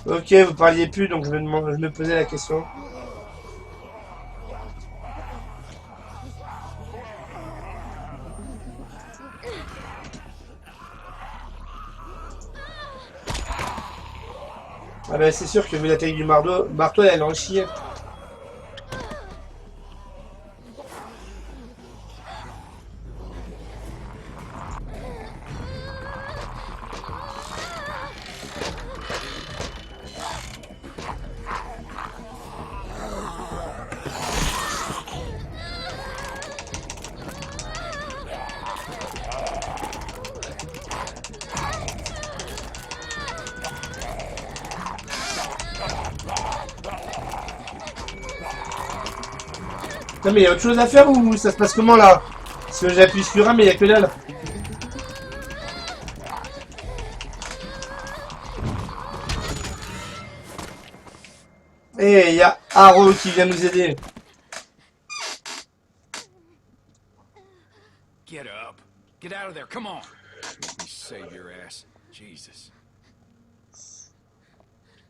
Ok, vous parliez plus, donc je me posais la question. Ah bah c'est sûr que vu la taille du marteau, elle en chie. Non mais il y a autre chose à faire ou ça se passe comment là? Parce que j'appuie sur un mais il y a que dalle. Et il y a Haro qui vient nous aider. Get up. Get out of there. Come on. Let me save your ass. Jesus.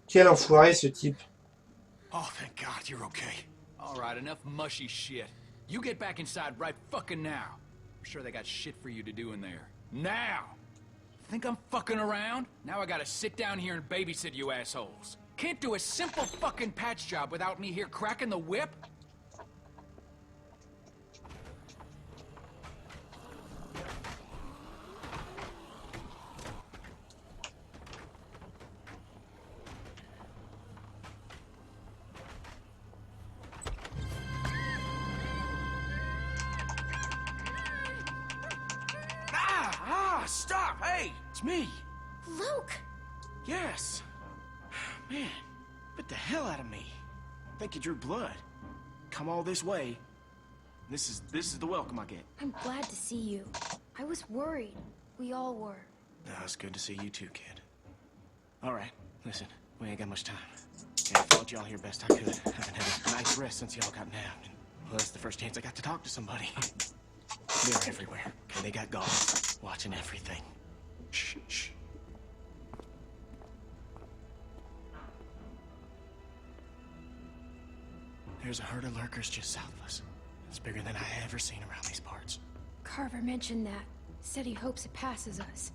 Quel enfoiré ce type. Oh, thank God you're okay. All right, enough mushy shit. You get back inside right fucking now. I'm sure they got shit for you to do in there. Now! Think I'm fucking around? Now I gotta sit down here and babysit you assholes. Can't do a simple fucking patch job without me here cracking the whip? Stop! Hey! It's me! Luke! Yes! Man, bit the hell out of me. Think you drew blood. Come all this way. This is the welcome I get. I'm glad to see you. I was worried. We all were. No, it's good to see you too, kid. Alright, listen, we ain't got much time. Yeah, I followed y'all here best I could. Haven't had a nice rest since y'all got nabbed. Well, that's the first chance I got to talk to somebody. They're everywhere. Okay, they got guards watching everything. Shh, shh. There's a herd of lurkers just south of us. It's bigger than I ever seen around these parts. Carver mentioned that. Said he hopes it passes us.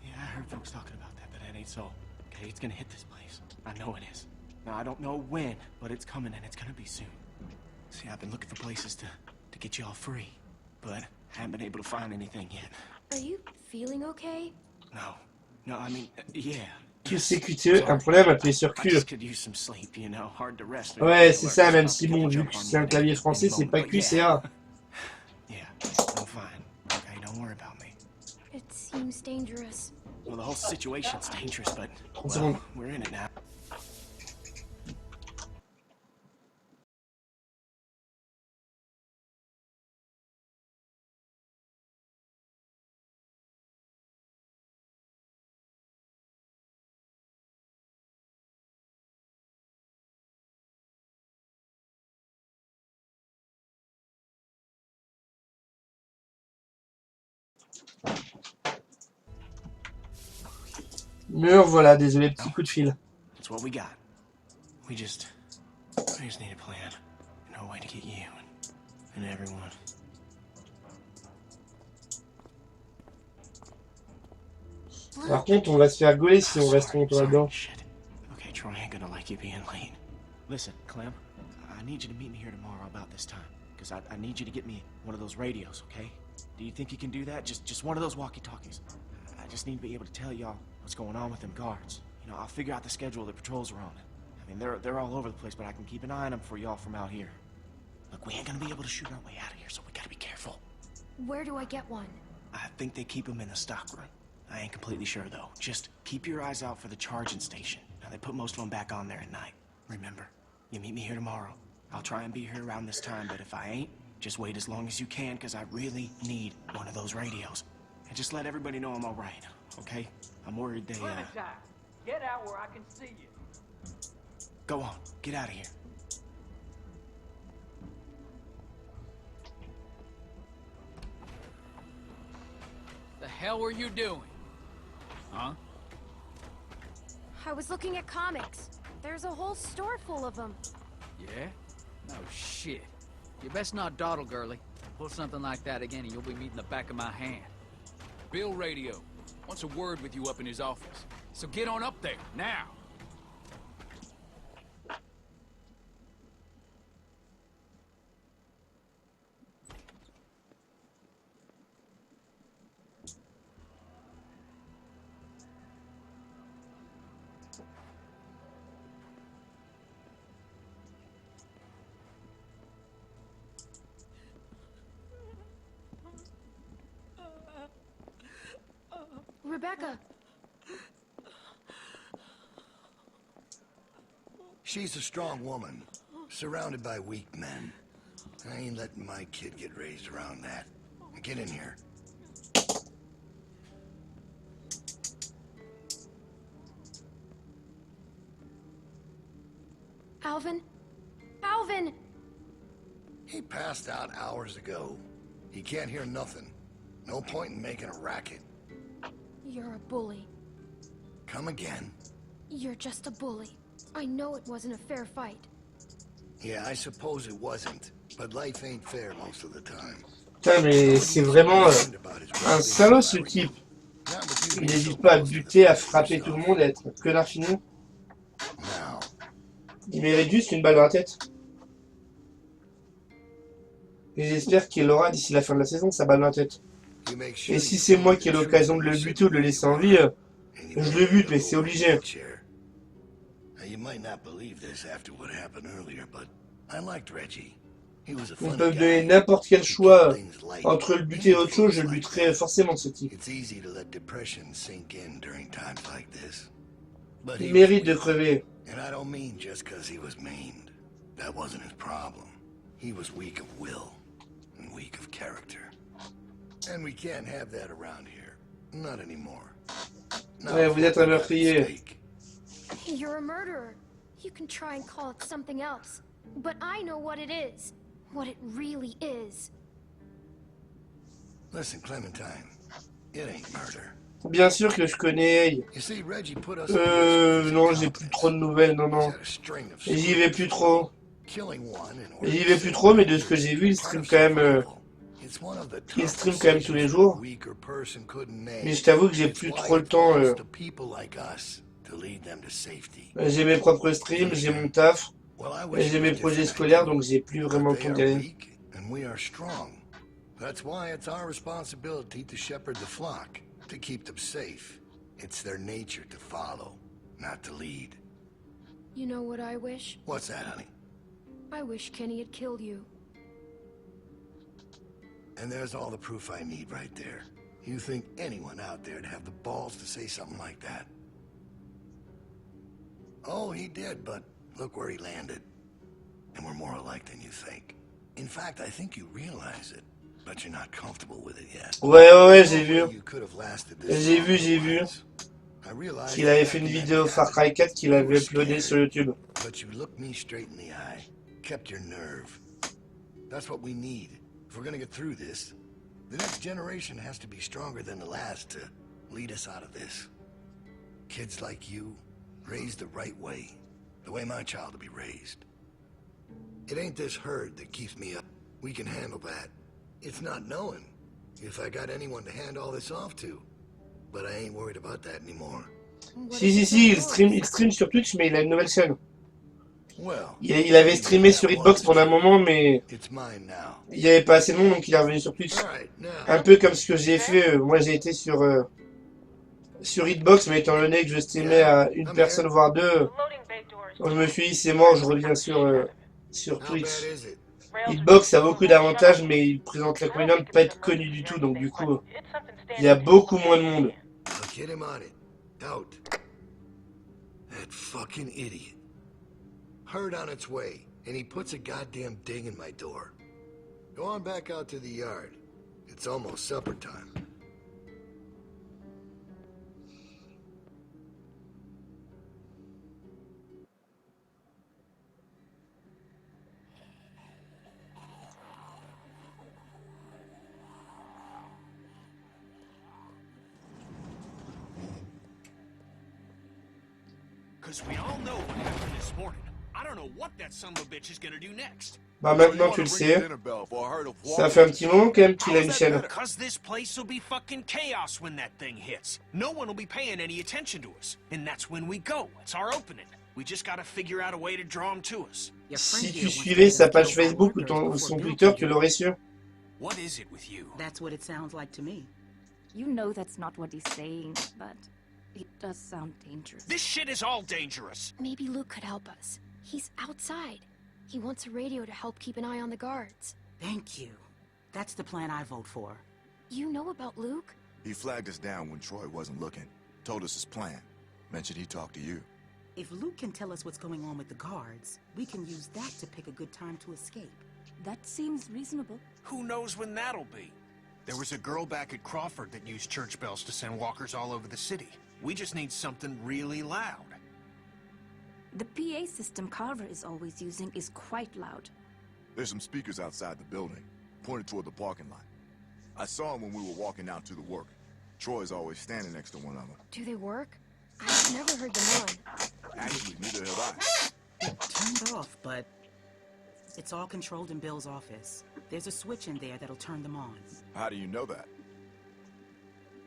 Yeah, I heard folks talking about that, but that ain't so. Okay, it's gonna hit this place. I know it is. Now, I don't know when, but it's coming and it's gonna be soon. See, I've been looking for places to get you all free, but I haven't been able to find anything yet. Are you feeling okay? No, I mean, yeah. QCQTE, un problème, appuyez sur I Q. just could use some sleep, you know, hard to rest. Ouais, c'est ça, même si bon, vu que c'est un clavier français, c'est pas Q, c'est A. Yeah, I'm fine. Okay, don't worry about me. It seems dangerous. Well, the whole situation's dangerous, but, C'est well, bon. we're in it now. Mur, voilà, désolé, petit coup de fil. That's what we got. We just need a plan. No way to get you and everyone. Par contre, on va se faire gauler si on reste longtemps là-dedans. Shit. Okay, Troy ain't gonna like you being late. Listen, Clem, I need you to meet me here tomorrow about this time. Because I need you to get me one of those radios, okay? Do you think you can do that? Just one of those walkie-talkies. I just need to be able to tell y'all what's going on with them guards. You know, I'll figure out the schedule the patrols are on. I mean, they're all over the place, but I can keep an eye on them for y'all from out here. Look, we ain't gonna be able to shoot our way out of here, so we gotta be careful. Where do I get one? I think they keep them in the stockroom. I ain't completely sure, though. Just keep your eyes out for the charging station. Now, they put most of them back on there at night. Remember, you meet me here tomorrow. I'll try and be here around this time, but if I ain't, just wait as long as you can, because I really need one of those radios. And just let everybody know I'm all right, okay? I'm worried they, Clementine, get out where I can see you. Go on, get out of here. The hell were you doing? Huh? I was looking at comics. There's a whole store full of them. Yeah? No shit. You best not dawdle, girlie. Pull something like that again and you'll be meeting the back of my hand. Bill Radio wants a word with you up in his office. So get on up there, now! Rebecca, She's a strong woman, surrounded by weak men. I ain't letting my kid get raised around that. Get in here. Alvin? Alvin! He passed out hours ago. He can't hear nothing. No point in making a racket. You're a bully. Come again? You're just a bully. I know it wasn't a fair fight. Yeah, I suppose it wasn't. But life ain't fair most of the time. Putain, mais c'est vraiment un salaud ce type. Il n'hésite pas à buter, à frapper tout le monde, à être un connard fini. Now, Il mérite juste une balle dans la tête. Et j'espère qu'il aura d'ici la fin de la saison sa balle dans la tête. you make sure Et si you c'est moi find qui ai the l'occasion de truth le in the buter ou de le laisser en vie, je le bute, mais c'est obligé. Now, you might not believe this after what happened earlier, but I liked Reggie. He was a Ils funny peuvent guy. donner n'importe quel choix Things light. entre le buter et autre chose, je le buterai forcément ce type. It's easy to let depression sink in during times like this. But Il he mérite de was weak. crever. And I don't mean just because he was maimed. That wasn't his problem. He was weak of will and weak of character. And we can't have that around here. Not anymore. Now, Ouais, vous êtes un meurtrier. mistake. You're a murderer. You can try and call it something else. But I know what it is. What it really is. Listen, Clementine, it ain't murder. Bien sûr que je connais. You see, Reggie put us Non, j'ai plus trop de nouvelles, non, non. Et j'y vais plus trop. Et j'y vais plus trop, mais de ce que j'ai vu, il stream quand même. Il stream quand même tous les jours. Mais je t'avoue que j'ai plus trop le temps. J'ai mes propres streams, j'ai mon taf, et j'ai mes projets scolaires, donc j'ai plus vraiment le temps d'y aller. That's why it's our responsibility to shepherd the flock, to keep them safe. It's their nature to follow, not to lead. You know what I wish? What's that, honey? I wish Kenny had killed you. And there's all the proof I need right there. You think anyone out there'd have the balls to say something like that? Oh, he did, but look where he landed. And we're more alike than you think. In fact, I think you realize it, but you're not comfortable with it yet. Ouais, j'ai vu. You could have lasted this J'ai long vu, j'ai vu. otherwise. I realized Qu'il avait fait une vidéo Far Cry 4 qu'il avait uploadée sur YouTube. But you looked me straight in the eye, kept your nerve. That's what we need. If we're gonna get through this, the next generation has to be stronger than the last to lead us out of this. Kids like you, raised the right way, the way my child will be raised. It ain't this herd that keeps me up. We can handle that. It's not knowing if I got anyone to hand all this off to. But I ain't worried about that anymore. Si, il stream sur Twitch, mais il a une nouvelle chaîne. Well, Il avait streamé sur Hitbox pendant un moment, mais it's mine now. il n'y avait pas assez de monde, donc il est revenu sur Twitch. All right, now. Un peu comme ce que j'ai fait. Moi, j'ai été sur Hitbox, mais étant donné que je streamais à une personne, voire deux, donc je me suis dit, c'est mort, je reviens sur How bad Twitch. is it? Hitbox a beaucoup d'avantages, mais il présente le moyen de ne pas être connu du tout, donc du coup, il y a beaucoup moins de monde. I'll get him on it. Out. That fucking idiot. Herd on its way, and he puts a goddamn ding in my door. Go on back out to the yard. It's almost supper time. Because we all know what happened this morning. I don't know what that son of a bitch is gonna do next. Bah maintenant tu le sais. Ça fait un petit moment quand même qu'il a une chaîne. Because this place will be fucking chaos when that thing hits. No one will be paying any attention to us. And that's when we go. It's our opening. We just gotta figure out a way to draw them to us. Si tu suivais sa page Facebook ou son Twitter, tu l'aurais su. What is it with you? That's what it sounds like to me. You know that's not what he's saying, but it does sound dangerous. This shit is all dangerous. Maybe Luke could help us. He's outside. He wants a radio to help keep an eye on the guards. Thank you. That's the plan I vote for. You know about Luke? He flagged us down when Troy wasn't looking. Told us his plan. Mentioned he talked to you. If Luke can tell us what's going on with the guards, we can use that to pick a good time to escape. That seems reasonable. Who knows when that'll be? There was a girl back at Crawford that used church bells to send walkers all over the city. We just need something really loud. The PA system Carver is always using is quite loud. There's some speakers outside the building, pointed toward the parking lot. I saw them when we were walking out to the work. Troy's always standing next to one of them. Do they work? I've never heard them on. Actually, neither have I. It turned off, but it's all controlled in Bill's office. There's a switch in there that'll turn them on. How do you know that?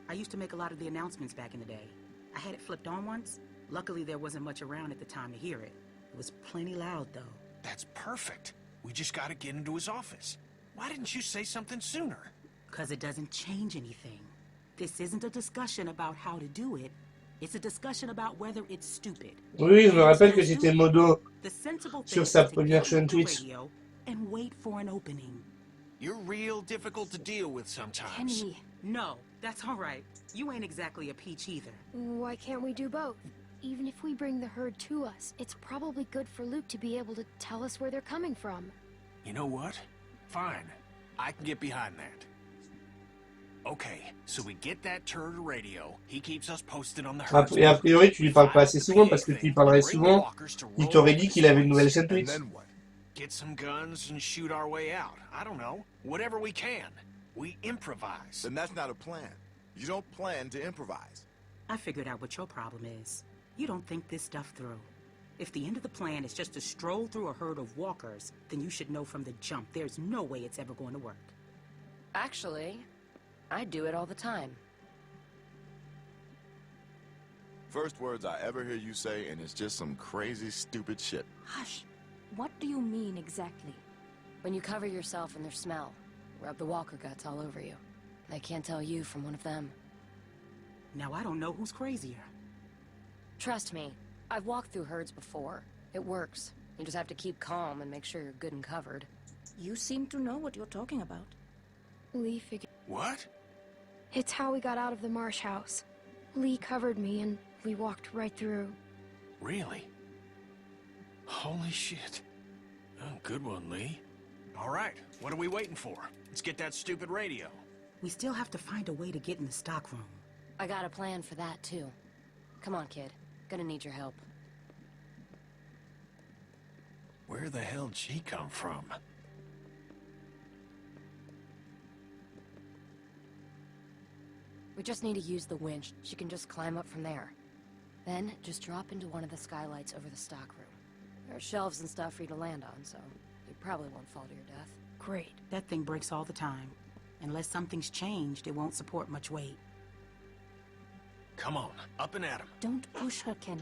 I used to make a lot of the announcements back in the day. I had it flipped on once. Luckily, there wasn't much around at the time to hear it. It was plenty loud, though. That's perfect. We just gotta get into his office. Why didn't you say something sooner? Because it doesn't change anything. This isn't a discussion about how to do it. It's a discussion about whether it's stupid. Oui, je me rappelle que j'étais modo The sensible sur thing sa is to première get on chaîne the Twitch. radio and wait for an opening. You're real difficult to deal with sometimes. Kenny, No, that's all right. You ain't exactly a peach either. Why can't we do both? Even if we bring the herd to us, it's probably good for Luke to be able to tell us where they're coming from. You know what? Fine. I can get behind that. Okay, so we get that turd a radio. He keeps us posted on the herd. Et a priori, tu lui parles pas assez souvent parce que tu lui parlerais souvent, il t'aurait dit qu'il avait une nouvelle chaîne Twitch. And then what? Get some guns and shoot our way out. I don't know. Whatever we can. We improvise. Then that's not a plan. You don't plan to improvise. I figured out what your problem is. You don't think this stuff through. If the end of the plan is just to stroll through a herd of walkers, then you should know from the jump there's no way it's ever going to work. Actually, I do it all the time. First words I ever hear you say, and it's just some crazy, stupid shit. hush. What do you mean exactly? When you cover yourself in their smell, rub the walker guts all over you. They can't tell you from one of them. Now I don't know who's crazier. Trust me, I've walked through herds before. It works. You just have to keep calm and make sure you're good and covered. You seem to know what you're talking about. Lee figured... What? It's how we got out of the Marsh house. Lee covered me and we walked right through. Really? Holy shit. Oh, good one, Lee. All right, what are we waiting for? Let's get that stupid radio. We still have to find a way to get in the stockroom. I got a plan for that, too. Come on, kid. Gonna need your help. Where the hell'd she come from? We just need to use the winch. She can just climb up from there. Then, just drop into one of the skylights over the stockroom. There are shelves and stuff for you to land on, so you probably won't fall to your death. Great. That thing breaks all the time. Unless something's changed, it won't support much weight. Come on, up and at 'em. Don't push her, Kenny.